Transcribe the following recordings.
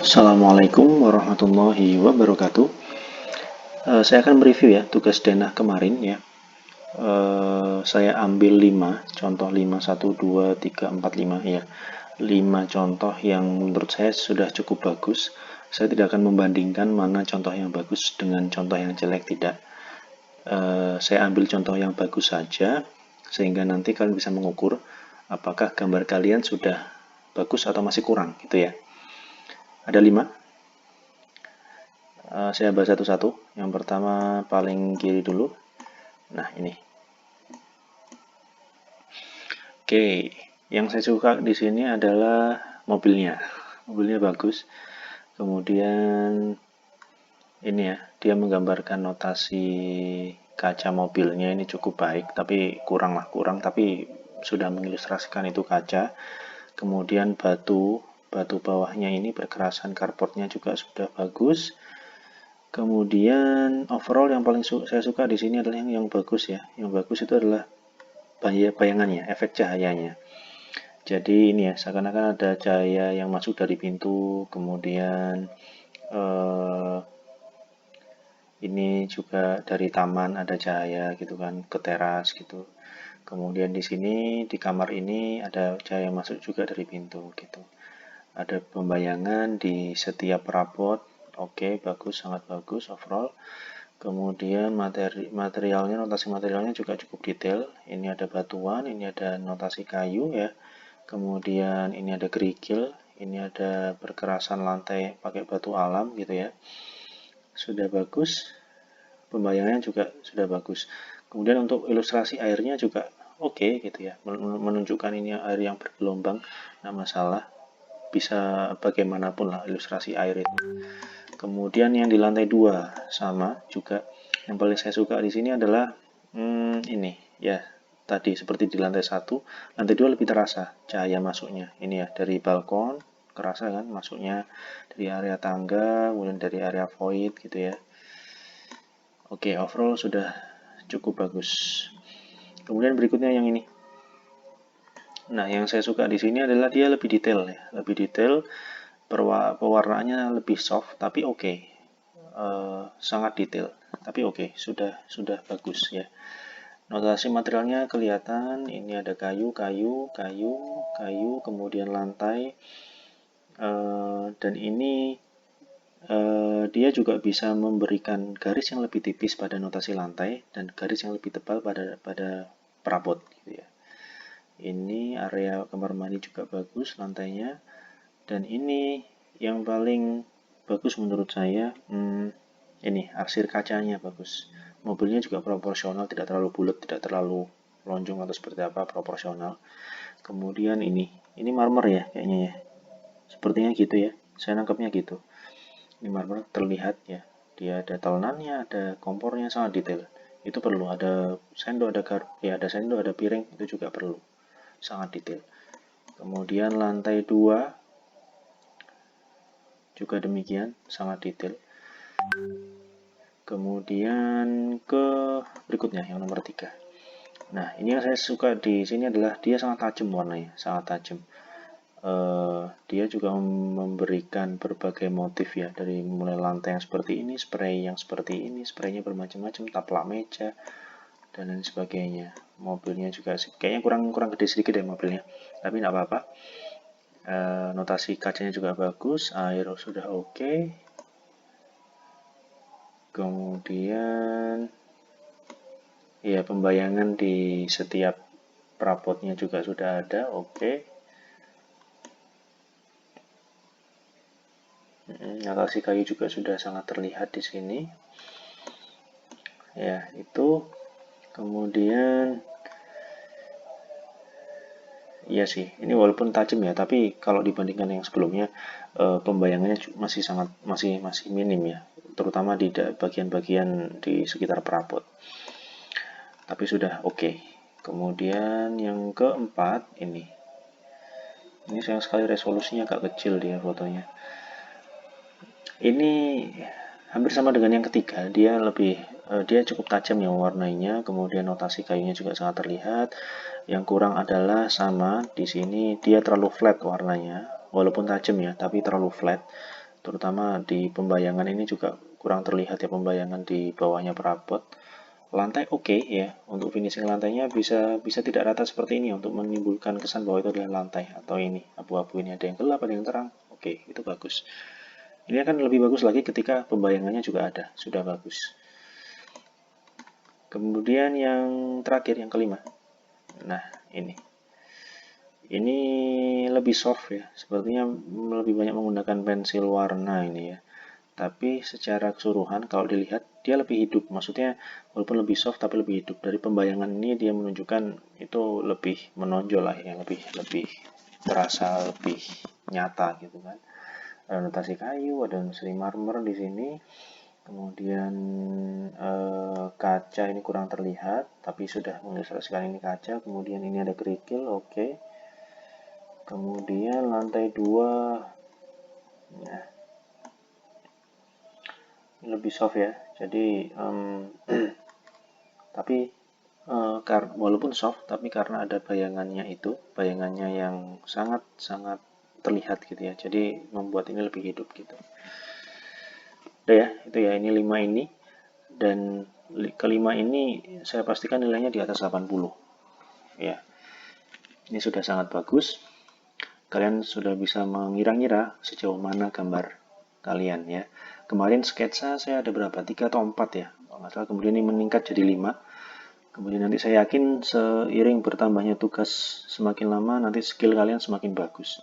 Assalamualaikum warahmatullahi wabarakatuh. Saya akan mereview ya tugas denah kemarin ya. Saya ambil 5 contoh 5 1 2 3 4 5 ya. 5 contoh yang menurut saya sudah cukup bagus. Saya tidak akan membandingkan mana contoh yang bagus dengan contoh yang jelek, tidak. Saya ambil contoh yang bagus saja sehingga nanti kalian bisa mengukur apakah gambar kalian sudah bagus atau masih kurang gitu ya. Ada 5. Saya bahas satu-satu. Yang pertama paling kiri dulu. Nah, ini. Oke, yang saya suka di sini adalah mobilnya. Mobilnya bagus. Kemudian ini ya, dia menggambarkan notasi kaca mobilnya ini cukup baik, tapi kurang tapi sudah mengilustrasikan itu kaca. Kemudian batu bawahnya ini perkerasan cardboardnya juga sudah bagus. Kemudian overall yang paling saya suka di sini adalah yang bagus ya. Yang bagus itu adalah bayangannya, efek cahayanya. Jadi ini ya, seakan-akan ada cahaya yang masuk dari pintu, kemudian ini juga dari taman ada cahaya gitu kan, ke teras gitu. Kemudian di sini di kamar ini ada cahaya masuk juga dari pintu gitu. Ada pembayangan di setiap perabot. Oke, bagus, sangat bagus overall. Kemudian materialnya, notasi materialnya juga cukup detail. Ini ada batuan, ini ada notasi kayu ya. Kemudian ini ada kerikil, ini ada perkerasan lantai pakai batu alam gitu ya. Sudah bagus. Pembayangannya juga sudah bagus. Kemudian untuk ilustrasi airnya juga oke gitu ya. Menunjukkan ini air yang bergelombang, nggak masalah. Bisa bagaimanapun lah ilustrasi air itu. Kemudian yang di lantai 2 sama juga. Yang paling saya suka di sini adalah ini ya, tadi seperti di lantai 1, lantai 2 lebih terasa cahaya masuknya. Ini ya dari balkon kerasa kan masuknya, dari area tangga, kemudian dari area void gitu ya. Oke, overall sudah cukup bagus. Kemudian berikutnya yang ini. Nah, yang saya suka di sini adalah dia lebih detail ya, lebih detail. Pewarnaannya lebih soft, tapi oke. Sangat detail, tapi oke, sudah bagus ya. Notasi materialnya kelihatan, ini ada kayu, kemudian lantai, dan ini dia juga bisa memberikan garis yang lebih tipis pada notasi lantai dan garis yang lebih tebal pada perabot gitu ya. Ini area kamar mandi juga bagus lantainya, dan ini yang paling bagus menurut saya, ini arsir kacanya bagus. Mobilnya juga proporsional, tidak terlalu bulat, tidak terlalu lonjong atau seperti apa, proporsional. Kemudian ini marmer ya kayaknya ya, sepertinya gitu ya, saya nangkapnya gitu. Ini marmer terlihat ya, dia ada telenannya, ada kompornya, sangat detail. Itu perlu, ada sendok, ada sendok, ada piring, itu juga perlu, sangat detail. Kemudian lantai 2 juga demikian, sangat detail. Kemudian ke berikutnya yang nomor 3. Nah, ini yang saya suka di sini adalah dia sangat tajam warnanya, sangat tajam. Dia juga memberikan berbagai motif ya, dari mulai lantai yang seperti ini, spray yang seperti ini, spraynya bermacam-macam, taplak meja dan lain sebagainya. Mobilnya juga kayaknya kurang gede sedikit ya mobilnya, tapi tidak apa-apa. Notasi kacanya juga bagus, air sudah oke. Kemudian ya, pembayangan di setiap perabotnya juga sudah ada, oke. Notasi kayu juga sudah sangat terlihat di sini. Ya, itu. Kemudian iya sih, ini walaupun tajam ya, tapi kalau dibandingkan yang sebelumnya, pembayangannya masih minim ya, terutama di bagian-bagian di sekitar perabot. Tapi sudah oke. Kemudian yang keempat ini sayang sekali resolusinya agak kecil dia fotonya. Ini hampir sama dengan yang ketiga, dia cukup tajam ya warnanya, kemudian notasi kayunya juga sangat terlihat. Yang kurang adalah sama di sini dia terlalu flat warnanya, walaupun tajam ya, tapi terlalu flat. terutama di pembayangan ini juga kurang terlihat ya, pembayangan di bawahnya perabot. Lantai oke ya, untuk finishing lantainya bisa tidak rata seperti ini untuk menimbulkan kesan bahwa itu adalah lantai, atau ini abu-abu, ini ada yang gelap, ada yang terang. Oke, itu bagus. Ini akan lebih bagus lagi ketika pembayangannya juga ada, sudah bagus. Kemudian yang terakhir, yang kelima. Nah, ini lebih soft ya, sepertinya lebih banyak menggunakan pensil warna ini ya. Tapi secara keseluruhan kalau dilihat dia lebih hidup, maksudnya walaupun lebih soft tapi lebih hidup. Dari pembayangan ini dia menunjukkan itu lebih menonjol lah, yang lebih terasa lebih nyata gitu kan. Ada notasi kayu, ada notasi marmer di sini. Kemudian kaca ini kurang terlihat, tapi sudah mengilustrasikan ini kaca. Kemudian ini ada kerikil, oke. Kemudian lantai 2, nah, lebih soft ya. Jadi tapi walaupun soft, tapi karena ada bayangannya yang sangat terlihat gitu ya. Jadi membuat ini lebih hidup gitu. Udah ya, itu ya, ini 5 ini. Dan kelima ini saya pastikan nilainya di atas 80. Ya. Ini sudah sangat bagus. Kalian sudah bisa mengira-ngira sejauh mana gambar kalian ya. Kemarin sketsa saya ada berapa? 3 atau 4 ya. Kalau nggak salah, kemudian ini meningkat jadi 5. Kemudian nanti saya yakin seiring bertambahnya tugas semakin lama, nanti skill kalian semakin bagus.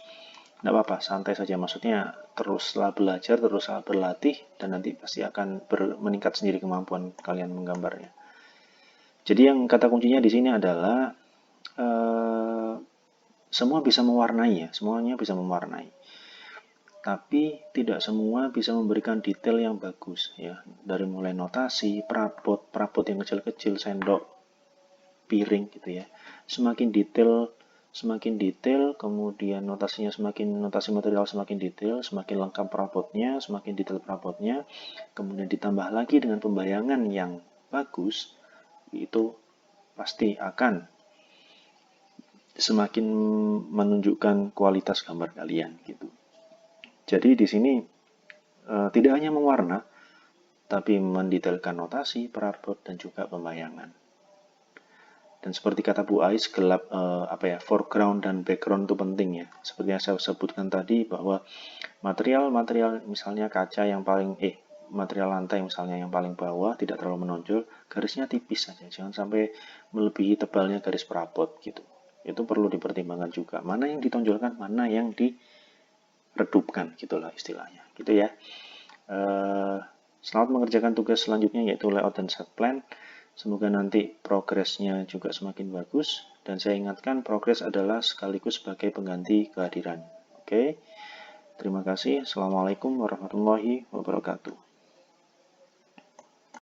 Nggak apa-apa, santai saja. Maksudnya teruslah belajar, teruslah berlatih, dan nanti pasti akan meningkat sendiri kemampuan kalian menggambarnya. Jadi yang kata kuncinya di sini adalah semua bisa mewarnai ya, semuanya bisa mewarnai. Tapi tidak semua bisa memberikan detail yang bagus ya. Dari mulai notasi, perabot yang kecil-kecil, sendok, piring gitu ya. Semakin detail, kemudian notasi material semakin detail, semakin lengkap perabotnya, semakin detail perabotnya, kemudian ditambah lagi dengan pembayangan yang bagus, itu pasti akan semakin menunjukkan kualitas gambar kalian gitu. Jadi di sini tidak hanya mewarna, tapi mendetailkan notasi, perabot, dan juga pembayangan. Dan seperti kata Bu Ais, foreground dan background itu penting ya. Seperti yang saya sebutkan tadi, bahwa material misalnya kaca yang material lantai misalnya yang paling bawah tidak terlalu menonjol, garisnya tipis saja, jangan sampai melebihi tebalnya garis perabot gitu. Itu perlu dipertimbangkan juga. Mana yang ditonjolkan, mana yang diredupkan, gitulah istilahnya. Gitu ya. Selamat mengerjakan tugas selanjutnya, yaitu layout dan set plan. Semoga nanti progresnya juga semakin bagus. Dan saya ingatkan, progres adalah sekaligus sebagai pengganti kehadiran. Oke. Terima kasih. Assalamualaikum warahmatullahi wabarakatuh.